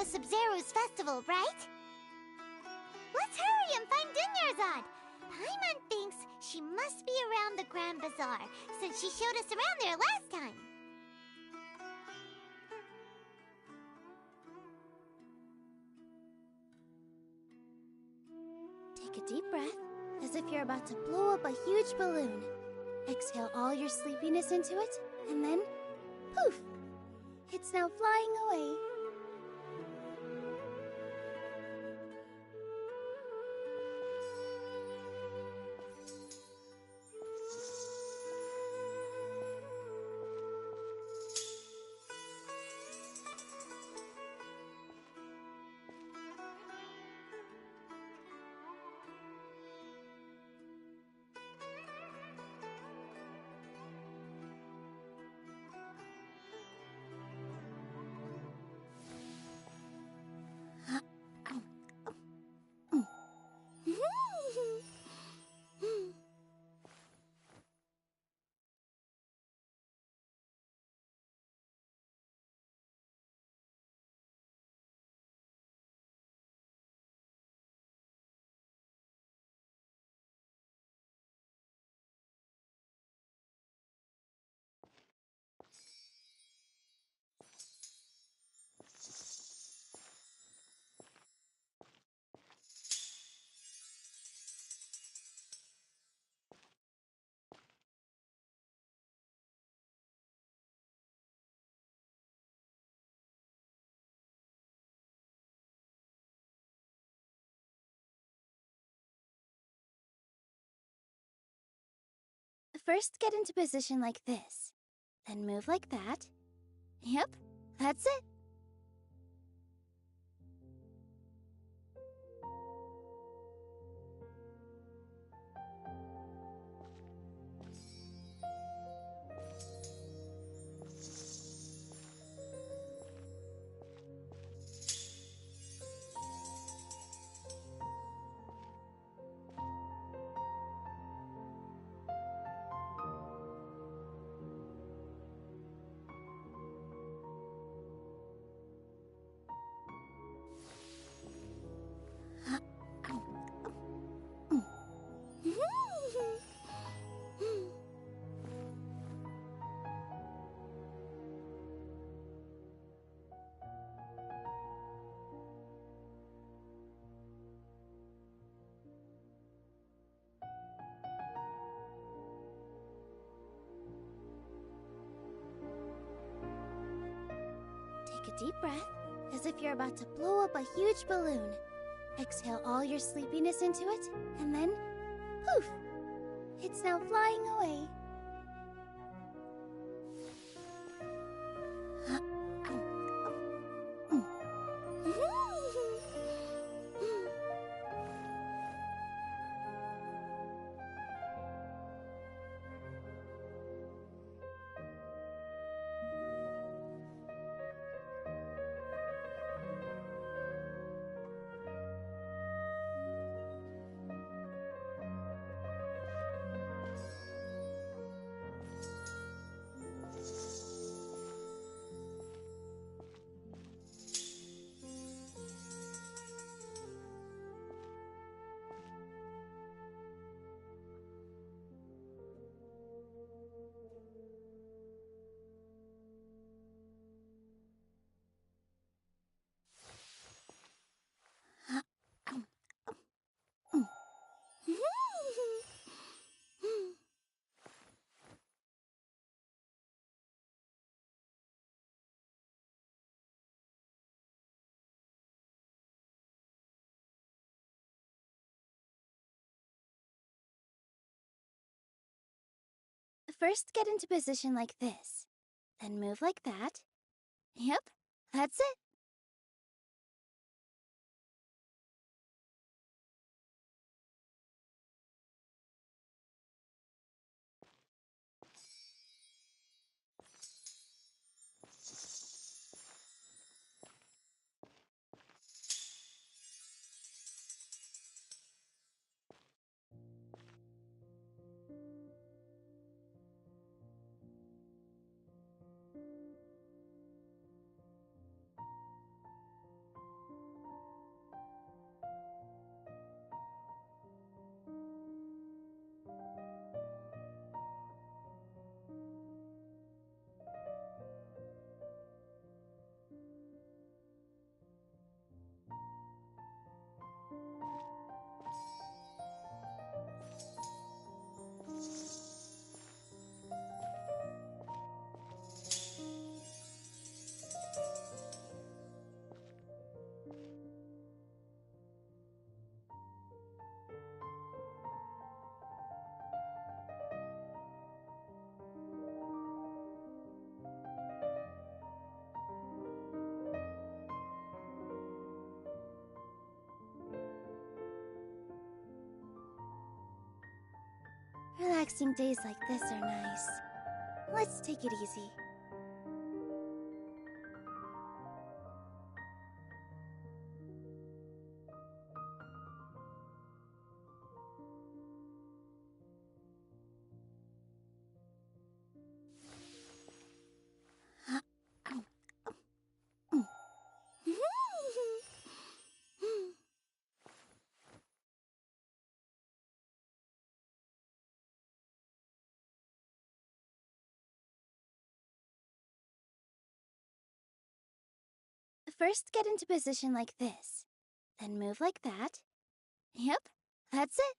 the Sub-Zero's festival, right? Let's hurry and find Dunyarzad! Paimon thinks she must be around the Grand Bazaar, since she showed us around there last time. Take a deep breath, as if you're about to blow up a huge balloon. Exhale all your sleepiness into it, and then, poof! It's now flying away. First, get into position like this. Then move like that. Yep, that's it. Take a deep breath, as if you're about to blow up a huge balloon. Exhale all your sleepiness into it, and then, poof! It's now flying away. First, get into position like this. Then move like that. Yep, that's it. Relaxing days like this are nice. Let's take it easy. First, get into position like this. Then move like that. Yep, that's it.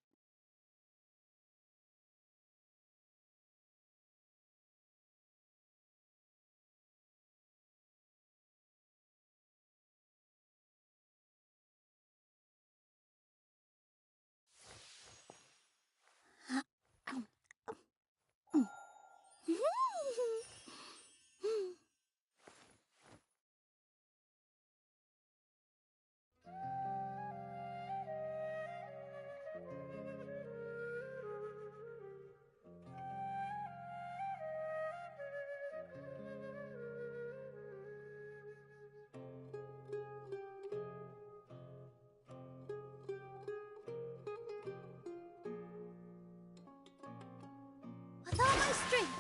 With all my strength.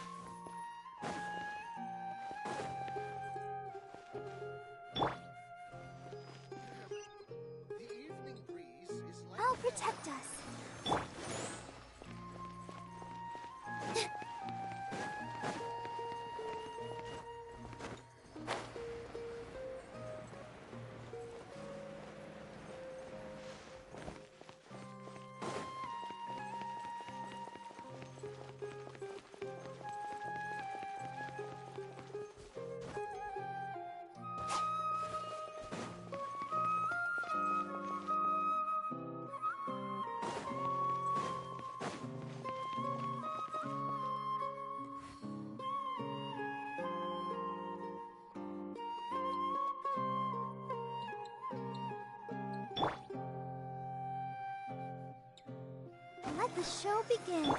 The evening breeze is like I'll protect us. Let the show begin.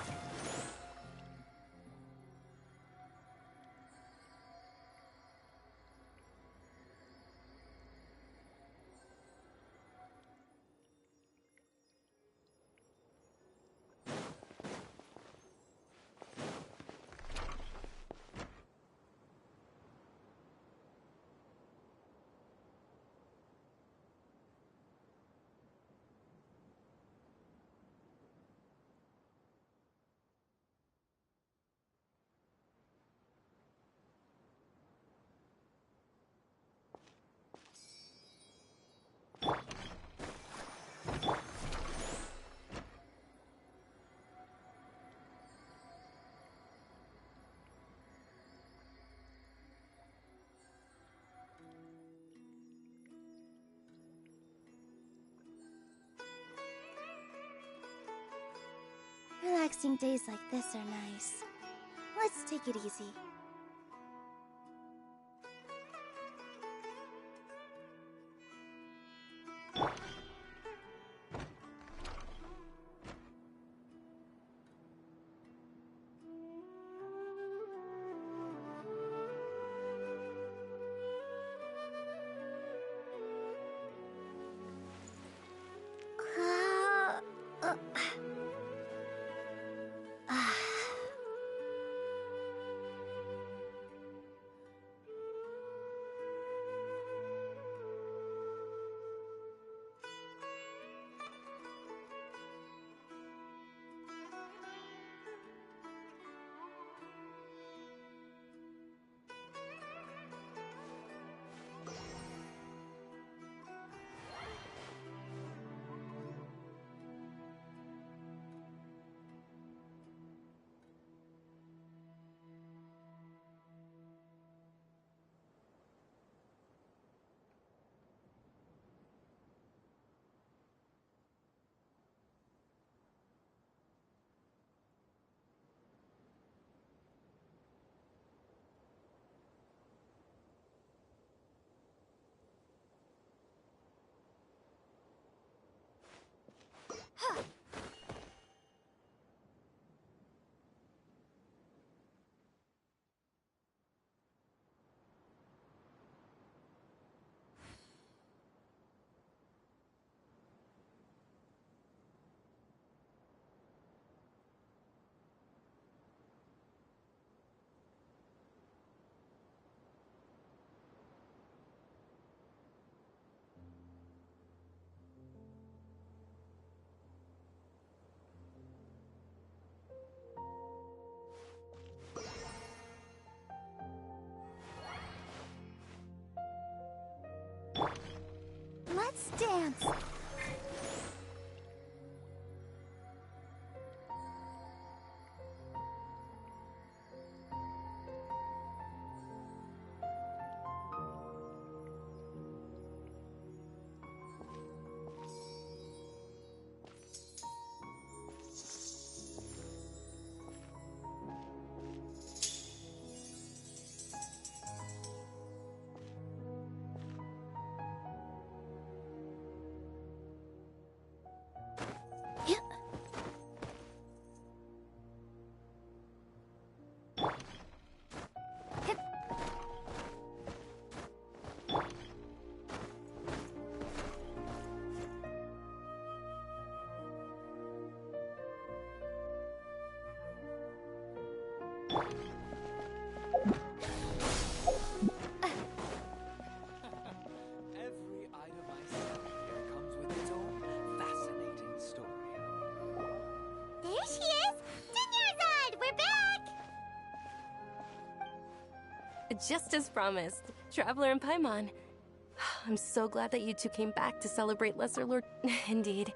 Relaxing days like this are nice. Let's take it easy. dance! Every item I sell here comes with its own fascinating story. There she is! Dinyarzad! We're back! Just as promised, Traveler and Paimon. I'm so glad that you two came back to celebrate Lesser Lord... Indeed.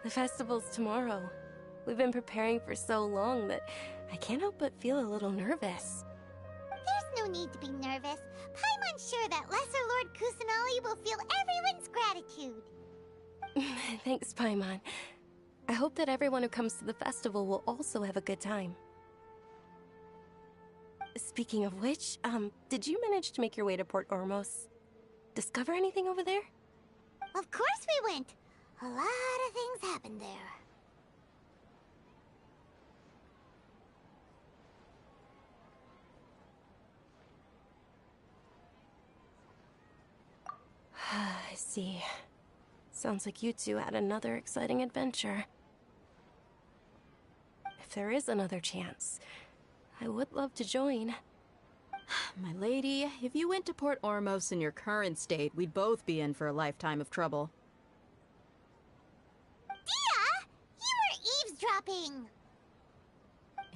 The festival's tomorrow. We've been preparing for so long that I can't help but feel a little nervous. There's no need to be nervous. Paimon's sure that Lesser Lord Kusanali will feel everyone's gratitude. Thanks, Paimon. I hope that everyone who comes to the festival will also have a good time. Speaking of which, did you manage to make your way to Port Ormos? Discover anything over there? Of course we went. A lot of things happened there. I see. Sounds like you two had another exciting adventure. If there is another chance, I would love to join. My lady, if you went to Port Ormos in your current state, we'd both be in for a lifetime of trouble. Dia! You were eavesdropping!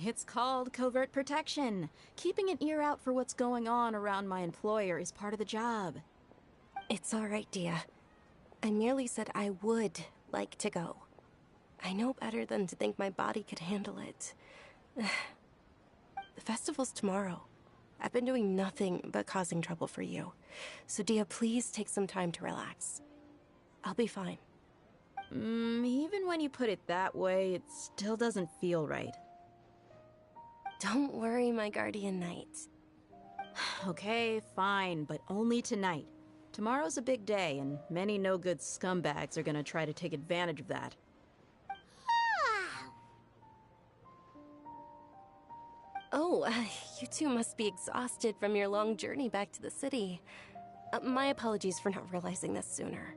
It's called covert protection. Keeping an ear out for what's going on around my employer is part of the job. It's all right, Dia. I merely said I would like to go. I know better than to think my body could handle it. The festival's tomorrow. I've been doing nothing but causing trouble for you. So Dia, please take some time to relax. I'll be fine. Even when you put it that way, it still doesn't feel right. Don't worry, my guardian knight. Okay, fine, but only tonight. Tomorrow's a big day, and many no-good scumbags are gonna try to take advantage of that. Oh, you two must be exhausted from your long journey back to the city. My apologies for not realizing this sooner.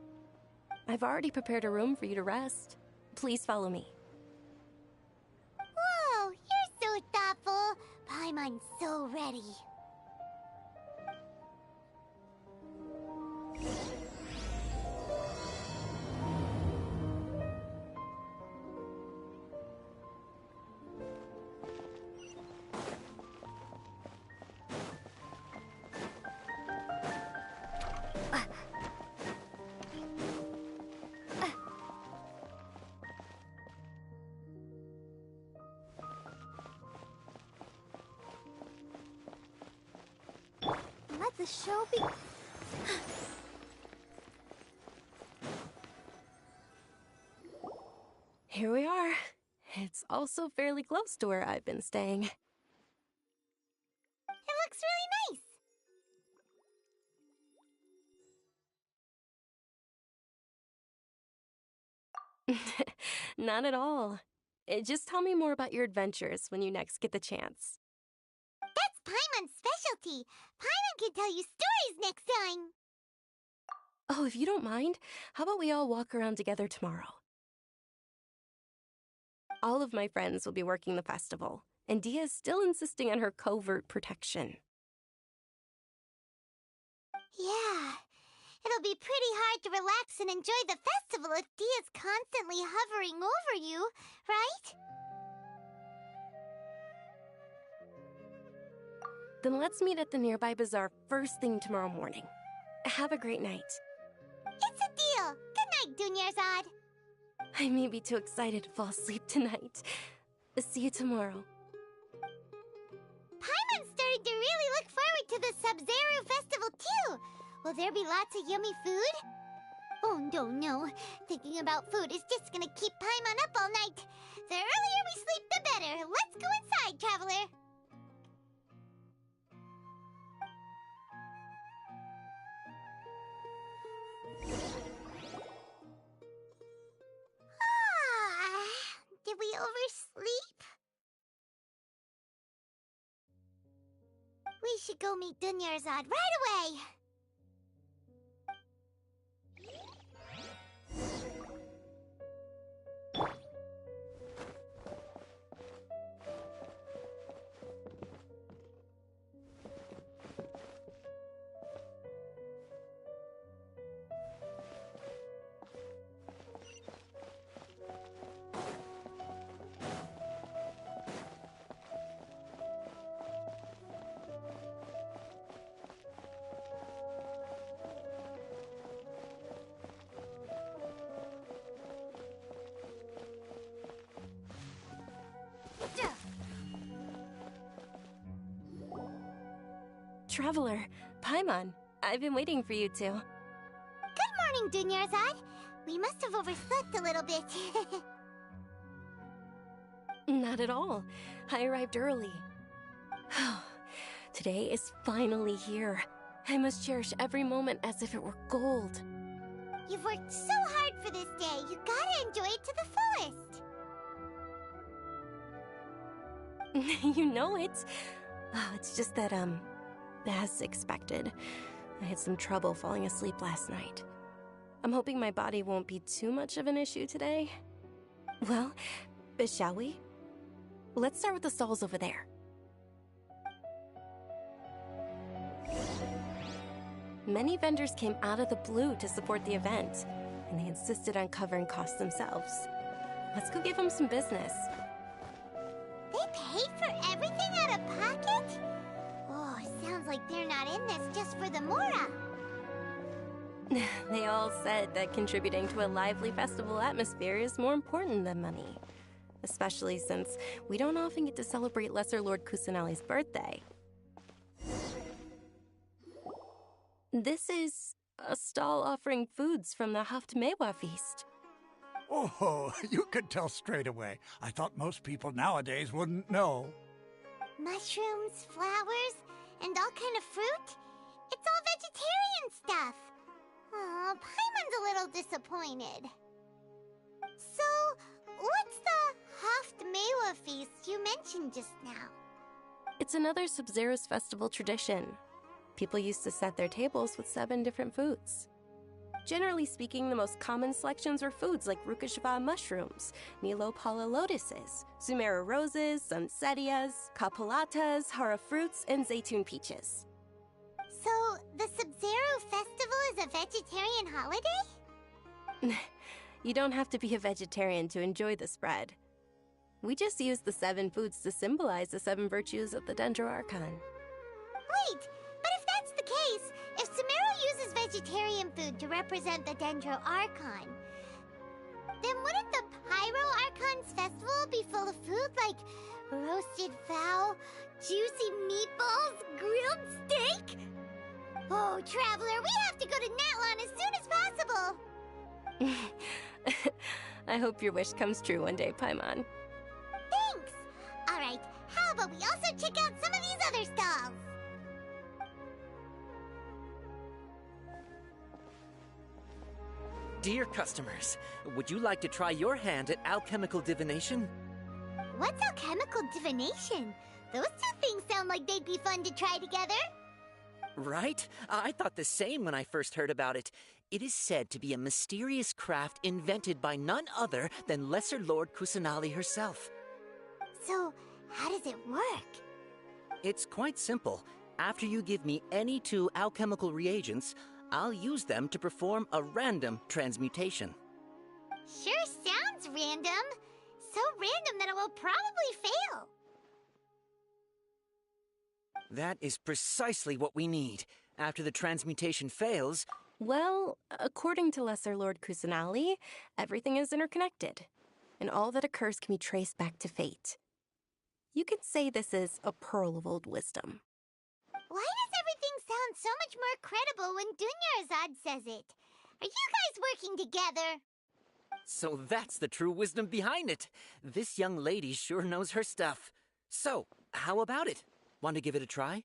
I've already prepared a room for you to rest. Please follow me. Whoa, you're so thoughtful. Paimon's so ready. Let the show be... Here we are. It's also fairly close to where I've been staying. It looks really nice. Not at all. Just tell me more about your adventures when you next get the chance. That's Paimon's specialty. Paimon can tell you stories next time. Oh, if you don't mind, how about we all walk around together tomorrow? All of my friends will be working the festival, and Dia is still insisting on her covert protection. Yeah, it'll be pretty hard to relax and enjoy the festival if Dia's constantly hovering over you, right? Then let's meet at the nearby bazaar first thing tomorrow morning. Have a great night. It's a deal. night, Dunyarzad. I may be too excited to fall asleep tonight. See you tomorrow. Paimon's starting to really look forward to the Sub-Zero Festival, too. Will there be lots of yummy food? Oh, no. Thinking about food is just gonna keep Paimon up all night. The earlier we sleep, the better. Let's go inside, Traveler. Did we oversleep? We should go meet Dunyarzad right away. Traveler, Paimon, I've been waiting for you two. Good morning, Dunyarzad. We must have overslept a little bit. Not at all. I arrived early. Today is finally here. I must cherish every moment as if it were gold. You've worked so hard for this day. You gotta enjoy it to the fullest. You know it. It's just that, as expected, I had some trouble falling asleep last night. I'm hoping my body won't be too much of an issue today. Well, shall we? Let's start with the stalls over there. Many vendors came out of the blue to support the event, and they insisted on covering costs themselves. Let's go give them some business. They paid for everything out of pocket? Oh, sounds like they're not in this just for the Mora. They all said that contributing to a lively festival atmosphere is more important than money. Especially since we don't often get to celebrate Lesser Lord Kusanali's birthday. This is a stall offering foods from the Haftmewa feast. Oh, you could tell straight away. I thought most people nowadays wouldn't know. Mushrooms, flowers, and all kind of fruit? It's all vegetarian stuff. Aw, Paimon's a little disappointed. So, what's the Haftmewa feast you mentioned just now? It's another Sub-Zero's festival tradition. People used to set their tables with 7 different foods. Generally speaking, the most common selections were foods like Rukashva mushrooms, Nilopala lotuses, Zumera roses, Sunsetias, Kapulatas, Hara fruits, and Zaytun peaches. So, the Sub-Zero festival is a vegetarian holiday? You don't have to be a vegetarian to enjoy the spread. We just use the 7 foods to symbolize the 7 virtues of the Dendro Archon. Wait, but if that's the case, if Sumeru uses vegetarian food to represent the Dendro Archon, then wouldn't the Pyro Archon's festival be full of food like roasted fowl, juicy meatballs, grilled steak? Oh, Traveler, we have to go to Natlan as soon as possible! I hope your wish comes true one day, Paimon. Thanks! Alright, how about we also check out some of these other stalls? Dear customers, would you like to try your hand at alchemical divination? What's alchemical divination? Those two things sound like they'd be fun to try together. Right? I thought the same when I first heard about it. It is said to be a mysterious craft invented by none other than Lesser Lord Kusanali herself. So, how does it work? It's quite simple. After you give me any 2 alchemical reagents, I'll use them to perform a random transmutation. Sure sounds random. So random that it will probably fail. That is precisely what we need. After the transmutation fails, Well, according to Lesser Lord Kusanali, everything is interconnected, and all that occurs can be traced back to fate. You could say this is a pearl of old wisdom. Why does everything sound so much more credible when Dunyarzad says it? Are you guys working together? So that's the true wisdom behind it. This young lady sure knows her stuff. So, how about it? Want to give it a try?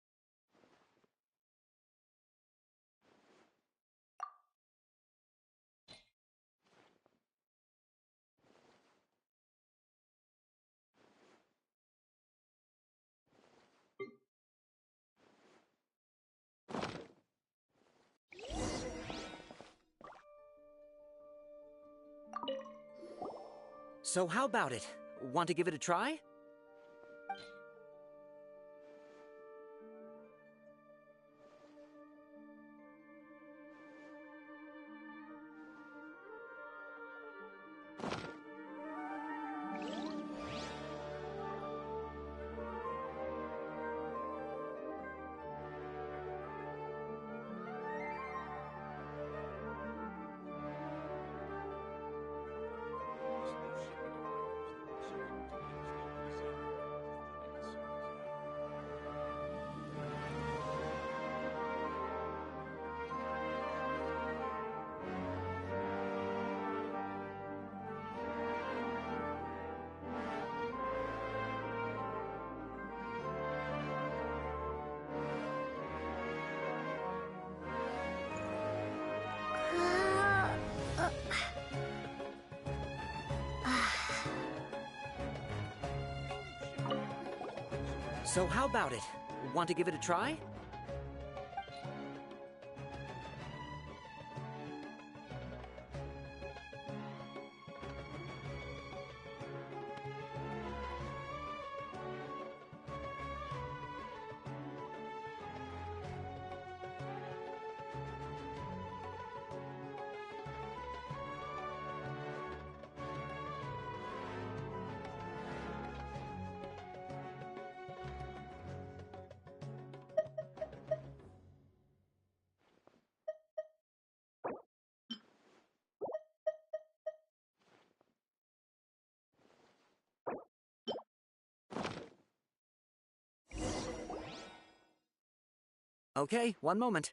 So how about it? Want to give it a try? So how about it? Want to give it a try? Okay, one moment.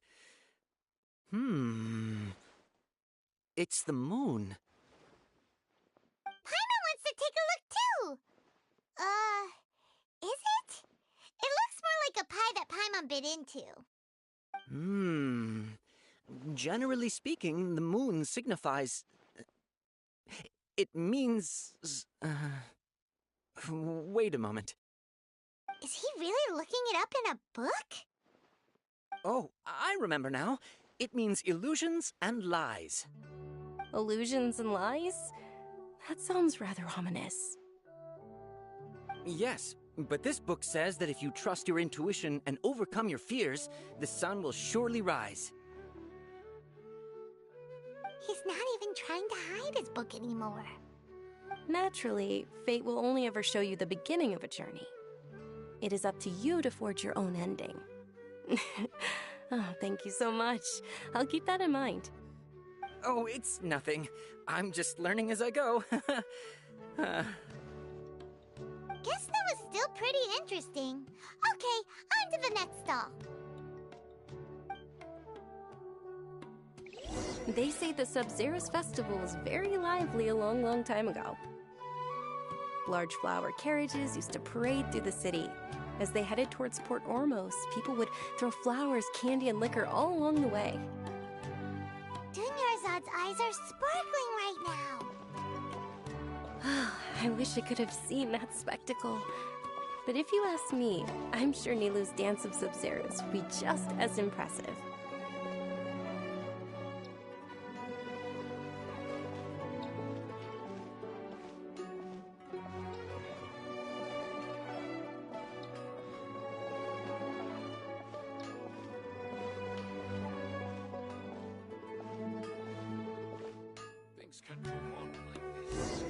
It's the moon. Paimon wants to take a look too! Is it? It looks more like a pie that Paimon bit into. Generally speaking, the moon signifies... It means... Wait a moment. Is he really looking it up in a book? Oh, I remember now. It means illusions and lies. Illusions and lies? That sounds rather ominous. Yes, but this book says that if you trust your intuition and overcome your fears, the sun will surely rise. He's not even trying to hide his book anymore. Naturally, fate will only ever show you the beginning of a journey. It is up to you to forge your own ending. Oh, thank you so much. I'll keep that in mind. Oh, it's nothing. I'm just learning as I go. Guess that was still pretty interesting. Okay, on to the next stall. They say the Sub-Zero's festival was very lively a long, long time ago. Large flower carriages used to parade through the city. As they headed towards Port Ormos, people would throw flowers, candy, and liquor all along the way. Dunyarzad's eyes are sparkling right now. I wish I could have seen that spectacle. But if you ask me, I'm sure Nilou's dance of Sub-Zeros would be just as impressive. Things can't go on like this.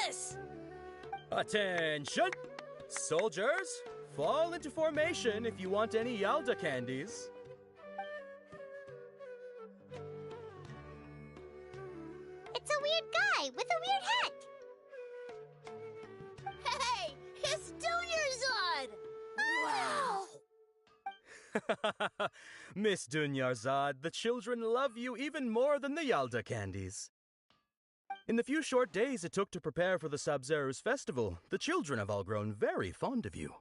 Yes! Attention! Soldiers, Fall into formation if you want any Yalda candies. It's a weird guy with a weird hat. Hey, it's Dunyarzad! Wow! Miss Dunyarzad, the children love you even more than the Yalda candies. In the few short days it took to prepare for the Sabzeruz festival, the children have all grown very fond of you.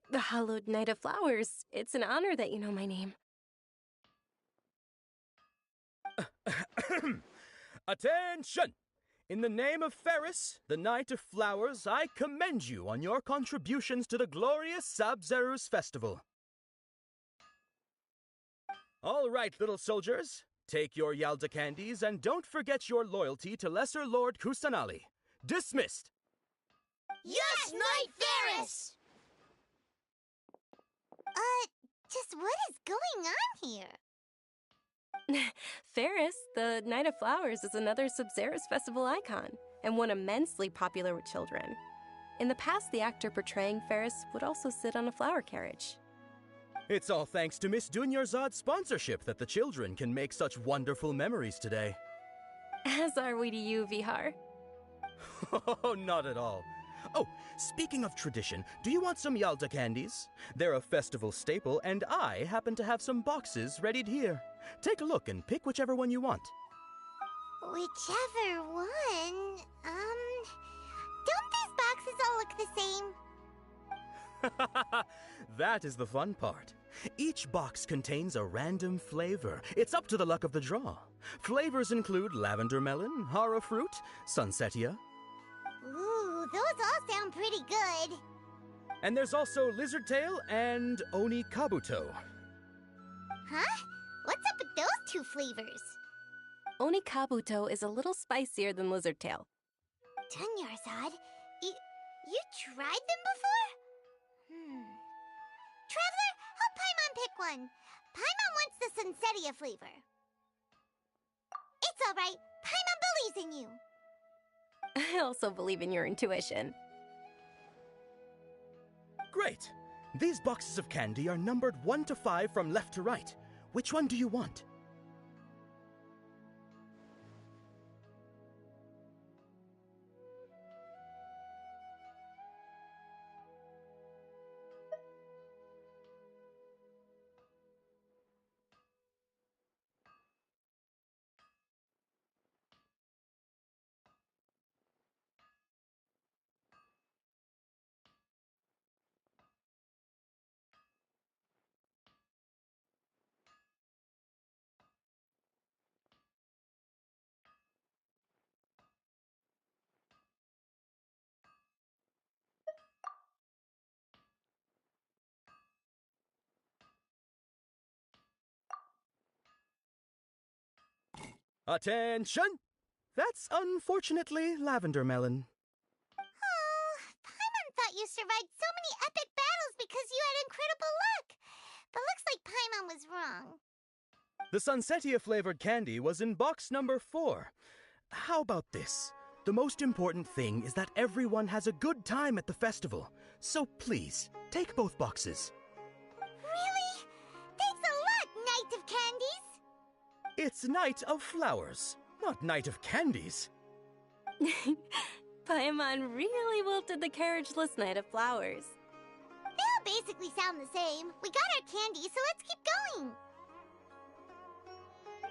The Hallowed Knight of Flowers. It's an honor that you know my name. Attention! In the name of Ferris, the Knight of Flowers, I commend you on your contributions to the glorious Sabzeruz festival. All right, little soldiers, take your Yalda candies and don't forget your loyalty to Lesser Lord Kusanali. Dismissed! Yes, Knight Ferris! Just what is going on here? Ferris, the Knight of Flowers, is another Sabzeruz festival icon, and one immensely popular with children. In the past, the actor portraying Ferris would also sit on a flower carriage. It's all thanks to Miss Dunyarzad's sponsorship that the children can make such wonderful memories today. As are we to you, Vihar. Oh, not at all. Oh, speaking of tradition, do you want some Yalda candies? They're a festival staple, and I happen to have some boxes readied here. Take a look and pick whichever one you want. Whichever one? Don't these boxes all look the same? That is the fun part. Each box contains a random flavor. It's up to the luck of the draw. Flavors include lavender melon, hara fruit, sunsetia. Ooh, those all sound pretty good. And there's also lizard tail and oni kabuto. Huh? What's up with those two flavors? Oni kabuto is a little spicier than lizard tail. Dunyarzad, you tried them before? Traveler, help Paimon pick one. Paimon wants the sunsetia flavor. It's all right. Paimon believes in you. I also believe in your intuition. Great! These boxes of candy are numbered 1 to 5 from left to right. Which one do you want? Attention! That's unfortunately lavender melon. Oh, Paimon thought you survived so many epic battles because you had incredible luck. But looks like Paimon was wrong. The sunsetia flavored candy was in box number 4. How about this? The most important thing is that everyone has a good time at the festival. So please, take both boxes. Really? Thanks a lot, Knight of Candies. It's Knight of Flowers, not Knight of Candies. Paimon really wilted the carriageless Knight of Flowers. They all basically sound the same. We got our candy, so let's keep going.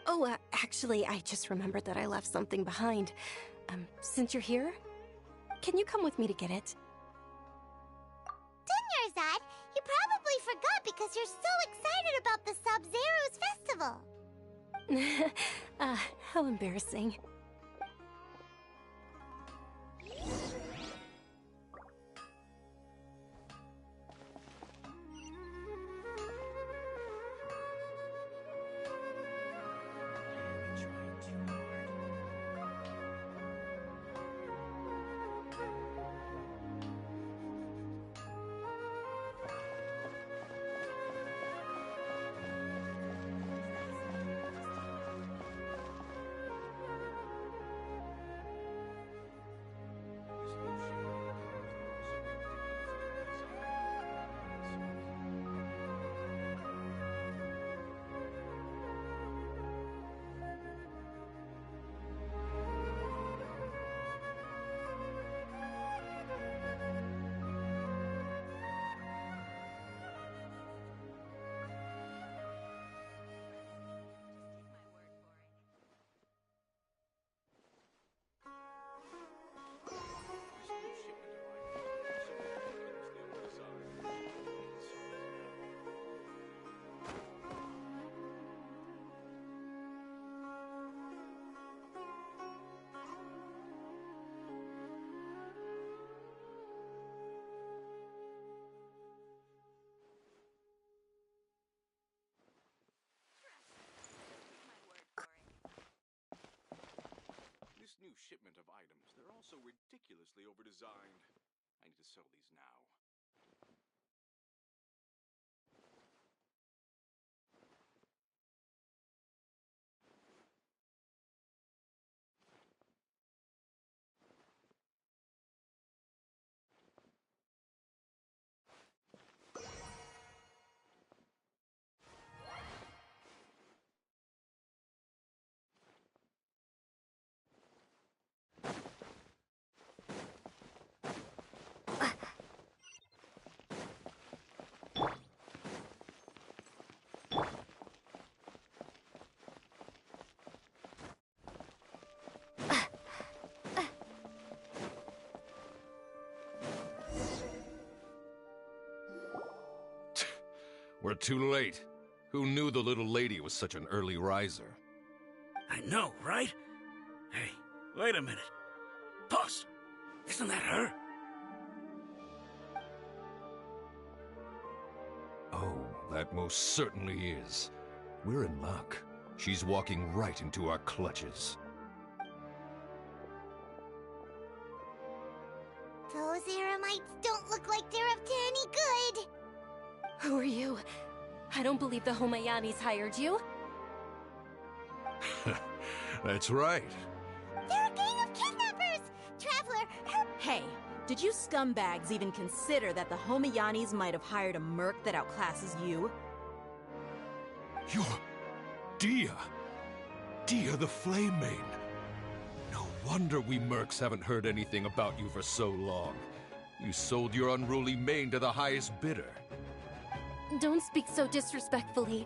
Oh, actually, I just remembered that I left something behind. Since you're here, can you come with me to get it? Dunyarzad, you probably forgot because you're so excited about the Sabzeruz festival. How embarrassing. so ridiculously overdesigned. I need to sell these now. We're too late. Who knew the little lady was such an early riser? I know, right? Hey, wait a minute. Pause! Isn't that her? Oh, that most certainly is. We're in luck. She's walking right into our clutches. Those Eremites don't look like they're up to any good. Who are you? I don't believe the Homayanis hired you. That's right. They're a gang of kidnappers! Traveler, Hey, did you scumbags even consider that the Homayanis might have hired a merc that outclasses you? You're... Dia! Dia the Flame Main! No wonder we mercs haven't heard anything about you for so long. You sold your unruly mane to the highest bidder. Don't speak so disrespectfully.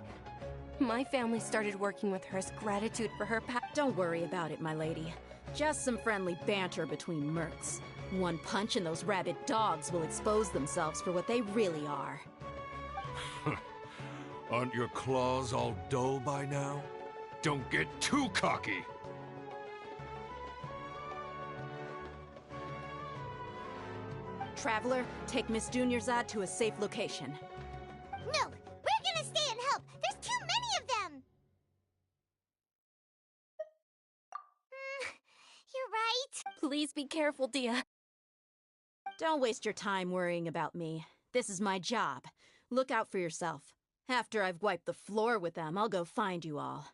My family started working with her as gratitude for her Don't worry about it, my lady. Just some friendly banter between mercs. One punch and those rabid dogs will expose themselves for what they really are. Aren't your claws all dull by now? Don't get too cocky! Traveler, take Miss Dunyarzad to a safe location. no! We're gonna stay and help! There's too many of them! You're right. Please be careful, Dia. Don't waste your time worrying about me. This is my job. Look out for yourself. After I've wiped the floor with them, I'll go find you all.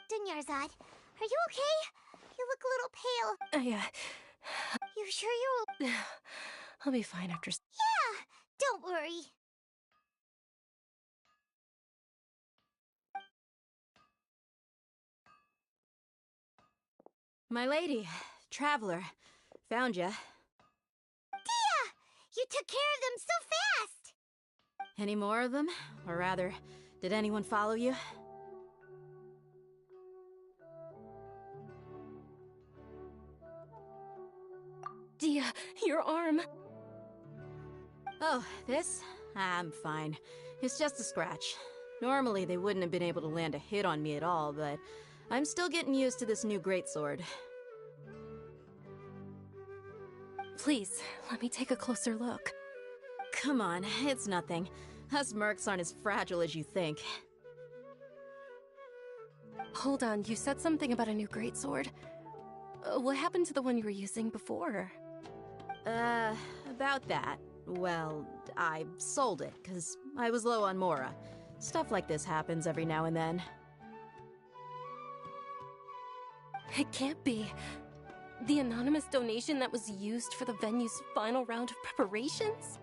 Dunyarzad, are you okay? You look a little pale. You sure you'll... I'll be fine after... Yeah! Don't worry. My lady, Traveler, found ya. Dia! You took care of them so fast! Any more of them? Or rather, did anyone follow you? Dia, your arm. Oh, this? I'm fine. It's just a scratch. Normally, they wouldn't have been able to land a hit on me at all, but I'm still getting used to this new greatsword. Please, let me take a closer look. Come on, it's nothing. Us mercs aren't as fragile as you think. Hold on, you said something about a new greatsword. What happened to the one you were using before? About that. Well, I sold it, because I was low on Mora. Stuff like this happens every now and then. It can't be. The anonymous donation that was used for the venue's final round of preparations?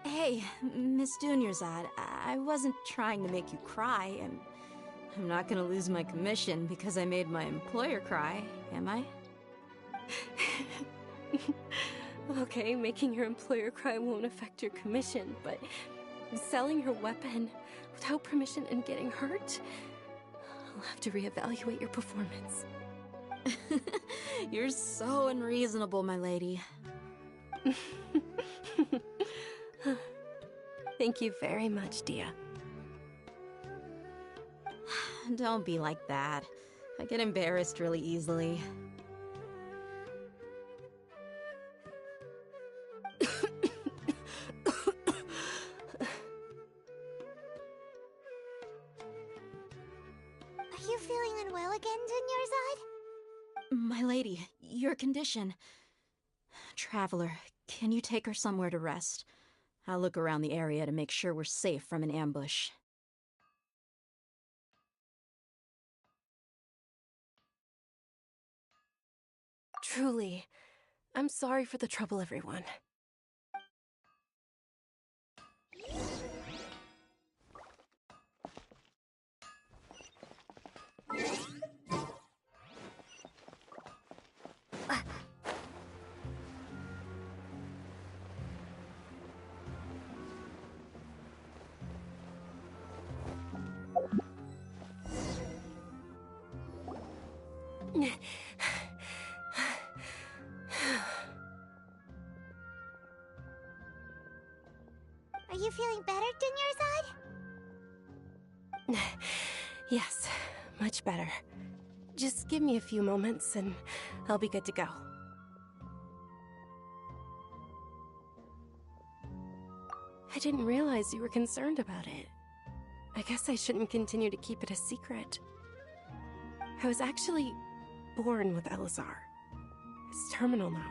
Hey, Miss Dunyarzad, I wasn't trying to make you cry, and I'm not gonna lose my commission because I made my employer cry, am I? Okay, making your employer cry won't affect your commission, but selling your weapon without permission and getting hurt? I'll have to reevaluate your performance. You're so unreasonable, my lady. Thank you very much, Dia. Don't be like that. I get embarrassed really easily. Are you feeling unwell again, Dunyarzad? My lady, your condition. Traveler, can you take her somewhere to rest? I'll look around the area to make sure we're safe from an ambush. Truly, I'm sorry for the trouble, everyone. Are you feeling better, Dunyarzad? Yes, much better. Just give me a few moments and I'll be good to go. I didn't realize you were concerned about it. I guess I shouldn't continue to keep it a secret. I was actually born with Elazar. It's terminal now.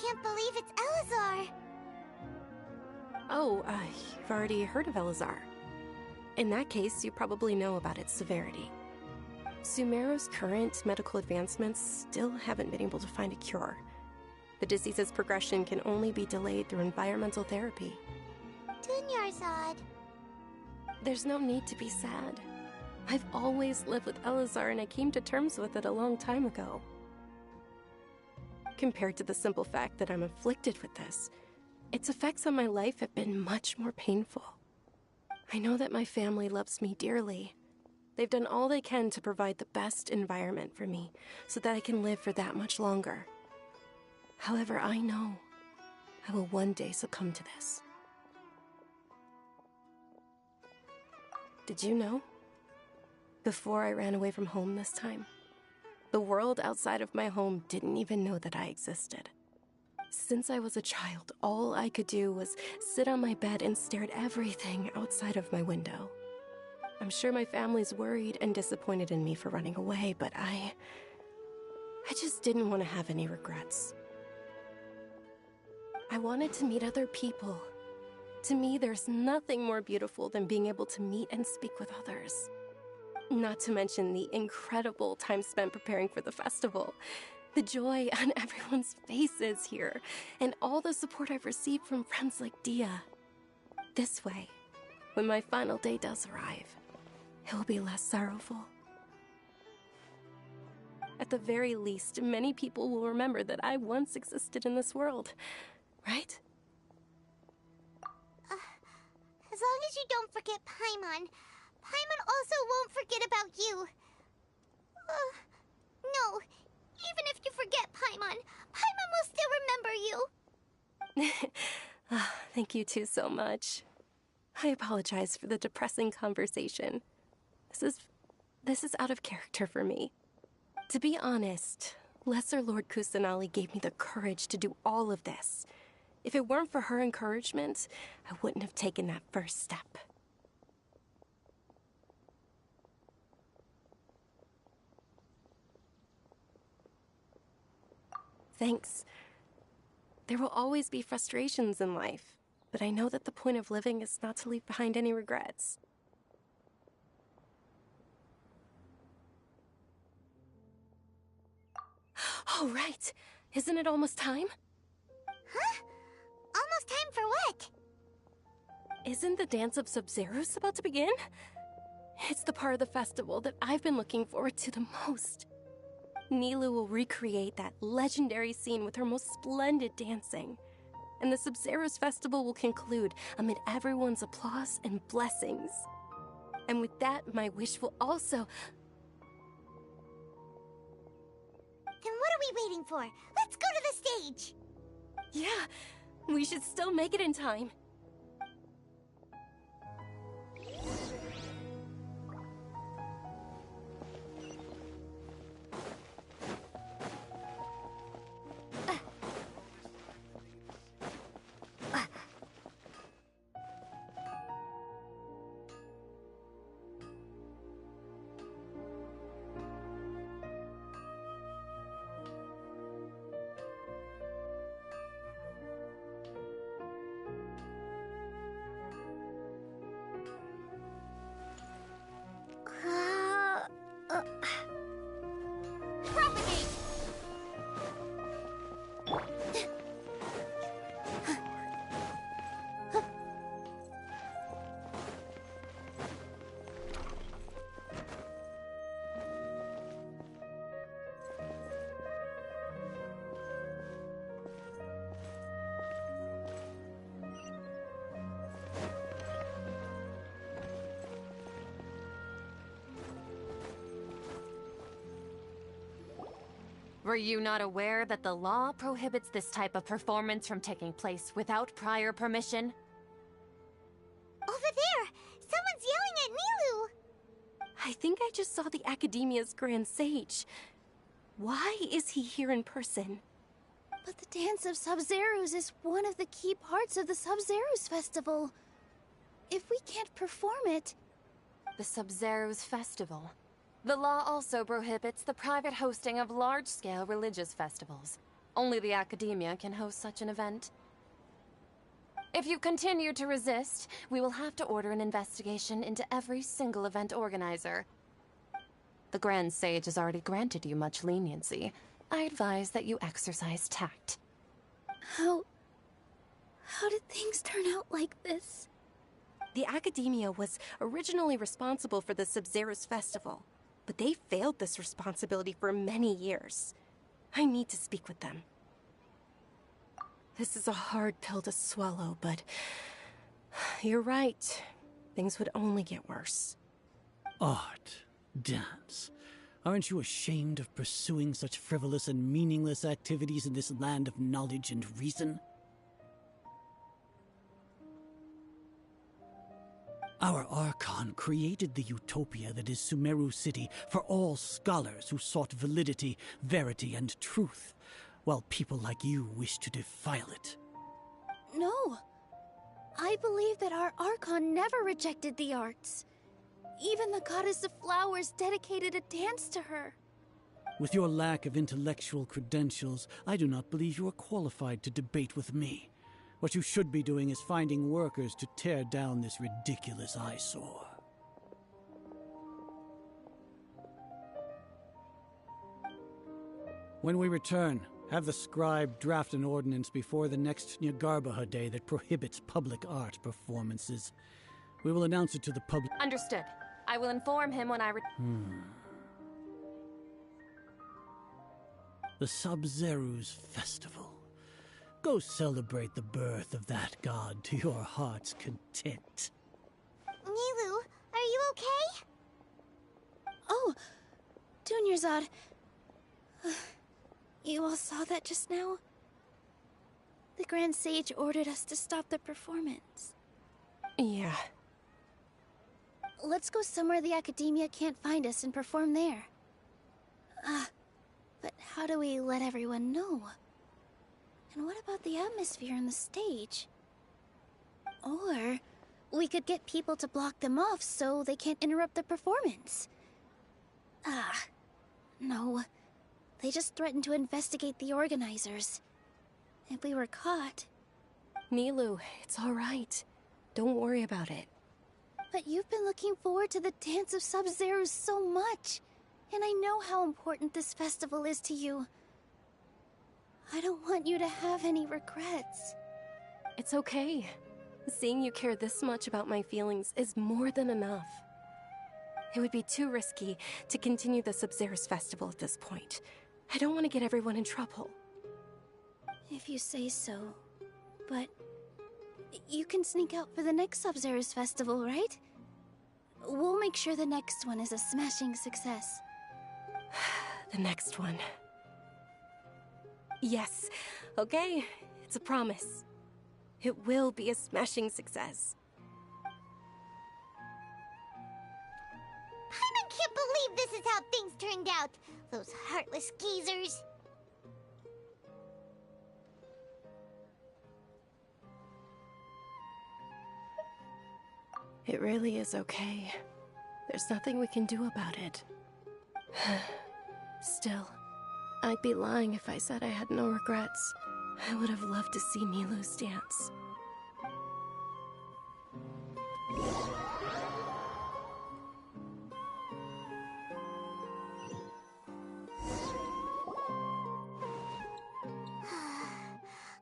Can't believe it's Elazar! Oh, you've already heard of Elazar. In that case, you probably know about its severity. Sumeru's current medical advancements still haven't been able to find a cure. The disease's progression can only be delayed through environmental therapy. Dunyarzad. There's no need to be sad. I've always lived with Elazar and I came to terms with it a long time ago. Compared to the simple fact that I'm afflicted with this, its effects on my life have been much more painful. I know that my family loves me dearly. They've done all they can to provide the best environment for me so that I can live for that much longer. However, I know I will one day succumb to this. Did you know? Before I ran away from home this time, the world outside of my home didn't even know that I existed. Since I was a child, all I could do was sit on my bed and stare at everything outside of my window. I'm sure my family's worried and disappointed in me for running away, but I just didn't want to have any regrets. I wanted to meet other people. To me, there's nothing more beautiful than being able to meet and speak with others. Not to mention the incredible time spent preparing for the festival. The joy on everyone's faces here, and all the support I've received from friends like Dia. This way, when my final day does arrive, it will be less sorrowful. At the very least, many people will remember that I once existed in this world, right? As long as you don't forget Paimon. Paimon also won't forget about you. No. Even if you forget Paimon, Paimon will still remember you. Thank you two so much. I apologize for the depressing conversation. This is out of character for me. To be honest, Lesser Lord Kusanali gave me the courage to do all of this. If it weren't for her encouragement, I wouldn't have taken that first step. Thanks. There will always be frustrations in life, but I know that the point of living is not to leave behind any regrets. Oh, right. Isn't it almost time? Huh? Almost time for what? Isn't the Dance of Sub-Zeros about to begin? It's the part of the festival that I've been looking forward to the most. Nilou will recreate that legendary scene with her most splendid dancing. And the Sub-Zeros festival will conclude amid everyone's applause and blessings. And with that, my wish will also... Then what are we waiting for? Let's go to the stage! Yeah, we should still make it in time. Propagate! Were you not aware that the law prohibits this type of performance from taking place without prior permission? Over there! Someone's yelling at Nilou! I think I just saw the Academia's Grand Sage. Why is he here in person? But the Dance of Sub-Zeros is one of the key parts of the Sub-Zeros festival. If we can't perform it... The Sub-Zeros Festival. The law also prohibits the private hosting of large-scale religious festivals. Only the Academia can host such an event. If you continue to resist, we will have to order an investigation into every single event organizer. The Grand Sage has already granted you much leniency. I advise that you exercise tact. How did things turn out like this? The Academia was originally responsible for the Sub-Zeros festival, but they failed this responsibility for many years. I need to speak with them. This is a hard pill to swallow, but you're right. Things would only get worse. Art, dance. Aren't you ashamed of pursuing such frivolous and meaningless activities in this land of knowledge and reason? Our Archon created the utopia that is Sumeru City for all scholars who sought validity, verity, and truth, while people like you wish to defile it. No. I believe that our Archon never rejected the arts. Even the goddess of flowers dedicated a dance to her. With your lack of intellectual credentials, I do not believe you are qualified to debate with me. What you should be doing is finding workers to tear down this ridiculous eyesore. When we return, have the scribe draft an ordinance before the next Nyargarbaha Day that prohibits public art performances. We will announce it to the public. Understood. I will inform him when I The Sub-Zeros Festival. Go celebrate the birth of that god to your heart's content. Nilou, are you okay? Oh, Dunyarzad. You all saw that just now? The Grand Sage ordered us to stop the performance. Yeah. Let's go somewhere the Academia can't find us and perform there. But how do we let everyone know? And what about the atmosphere on the stage? Or we could get people to block them off so they can't interrupt the performance. No. They just threatened to investigate the organizers. If we were caught... Nilou, it's all right. Don't worry about it. But you've been looking forward to the Dance of Sub-Zeros so much. And I know how important this festival is to you. I don't want you to have any regrets. It's okay. Seeing you care this much about my feelings is more than enough. It would be too risky to continue the Sub-Zerus festival at this point. I don't want to get everyone in trouble. If you say so. But you can sneak out for the next Sub-Zerus festival, right? We'll make sure the next one is a smashing success. The next one. Yes, okay, it's a promise. It will be a smashing success. Paimon can't believe this is how things turned out. Those heartless geezers. It really is okay. There's nothing we can do about it. Still, I'd be lying if I said I had no regrets. I would have loved to see Milu's dance.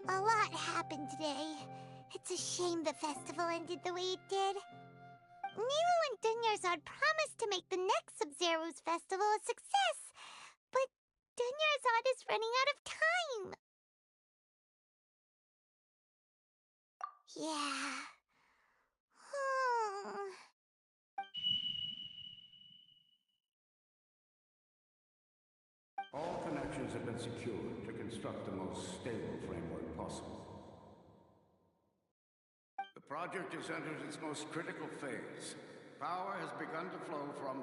A lot happened today. It's a shame the festival ended the way it did. Nilu and Dunyarzad promised to make the next Sub-Zerus festival a success, but Dunyarzad is running out of time. Yeah. All connections have been secured to construct the most stable framework possible. The project has entered its most critical phase. Power has begun to flow from...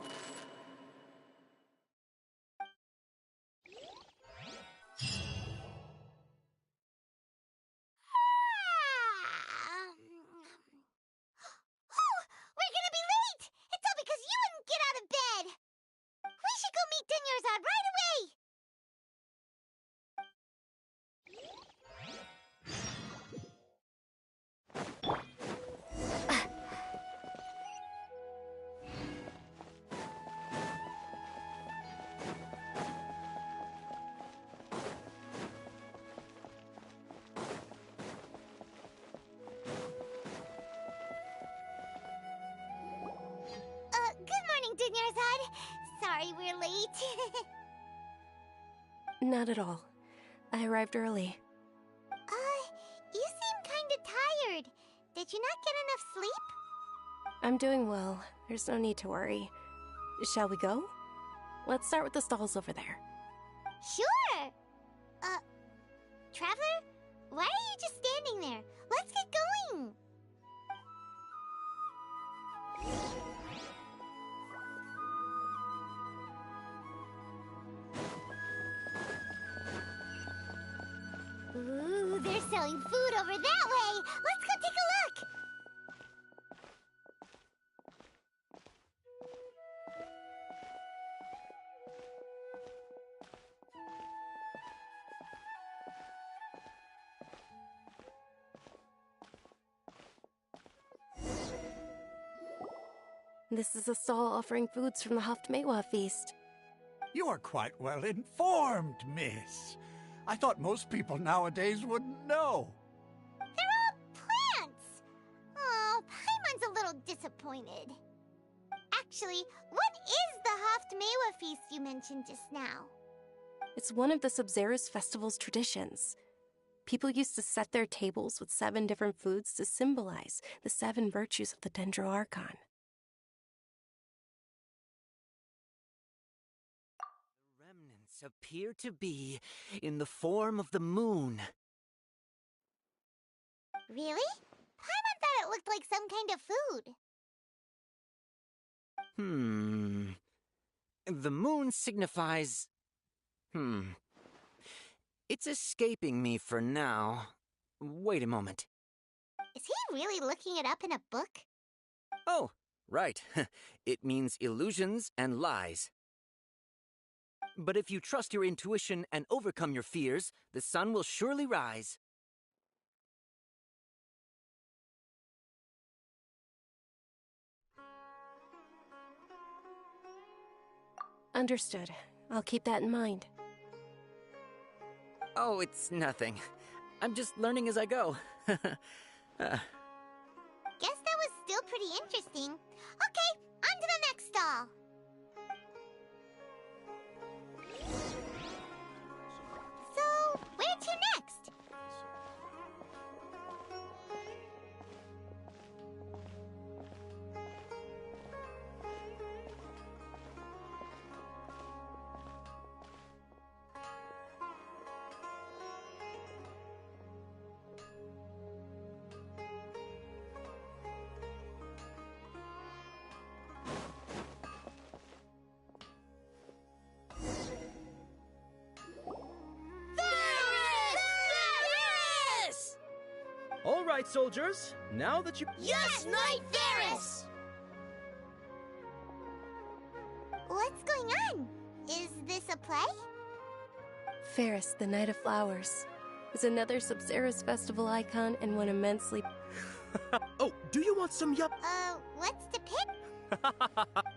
Oh, we're gonna be late! It's all because you wouldn't get out of bed! We should go meet Dunyarzad right away! Good morning, Dunyarzad. Sorry we're late. Not at all. I arrived early. You seem kinda tired. Did you not get enough sleep? I'm doing well. There's no need to worry. Shall we go? Let's start with the stalls over there. Sure! Traveler? Why are you just standing there? Let's get going! Ooh, they're selling food over that way! Let's go take a look! This is a stall offering foods from the Haftmewa feast. You are quite well informed, miss. I thought most people nowadays wouldn't know. They're all plants! Oh, Paimon's a little disappointed. Actually, what is the Haftmewa feast you mentioned just now? It's one of the Sub-Zerus festival's traditions. People used to set their tables with 7 different foods to symbolize the 7 virtues of the Dendroarchon. The remnants appear to be in the form of the moon. Really? Paimon thought it looked like some kind of food. The moon signifies... It's escaping me for now. Wait a moment. Is he really looking it up in a book? Oh, right. It means illusions and lies. But if you trust your intuition and overcome your fears, the sun will surely rise. Understood. I'll keep that in mind. Oh, it's nothing. I'm just learning as I go. pretty interesting. Okay, on to the next stall. So, where to next? All right, soldiers. Now that you... Yes, Knight Varys! What's going on? Is this a play? Ferris, the Knight of Flowers, is another Sub-Zerus festival icon and one immensely... Oh, do you want some yup? What's the pick?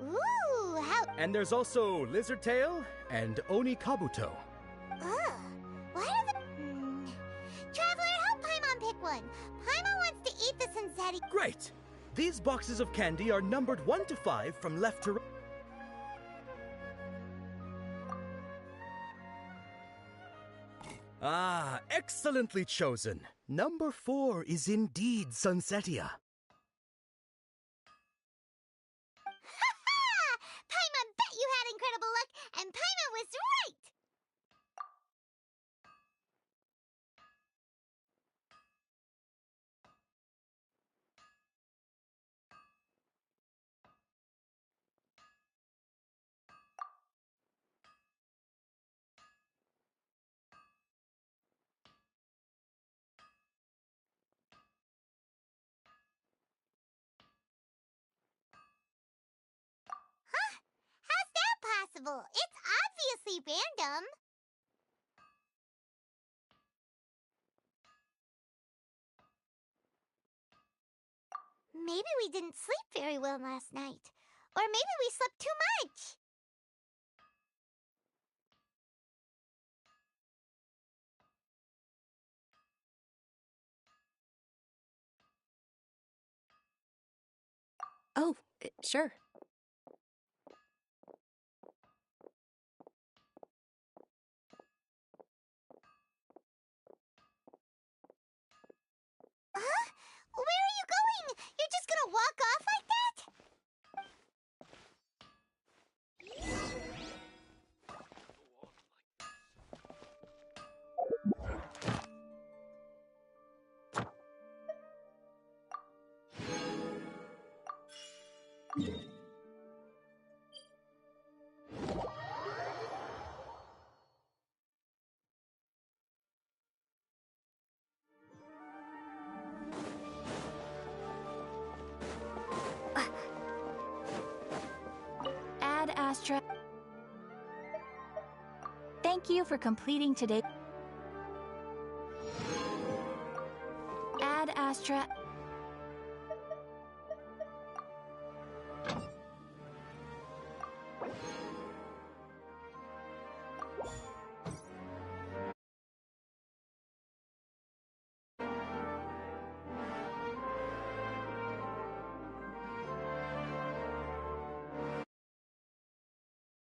Ooh, how... And there's also Lizard Tail and Oni Kabuto. Ugh, why do the... Traveler, help Paimon pick one. Paimon wants to eat the Sunsetti... Great! These boxes of candy are numbered 1 to 5 from left to right. Ah, excellently chosen. Number 4 is indeed Sunsetia. Ha-ha! Paimon bet you had incredible luck, and Paimon was right! Huh? How's that possible? It's obviously random. Maybe we didn't sleep very well last night. Or maybe we slept too much. Oh, sure. Huh? Where are you going? You're just gonna walk off like that? Ad Astra. Thank you for completing today. Ad Astra.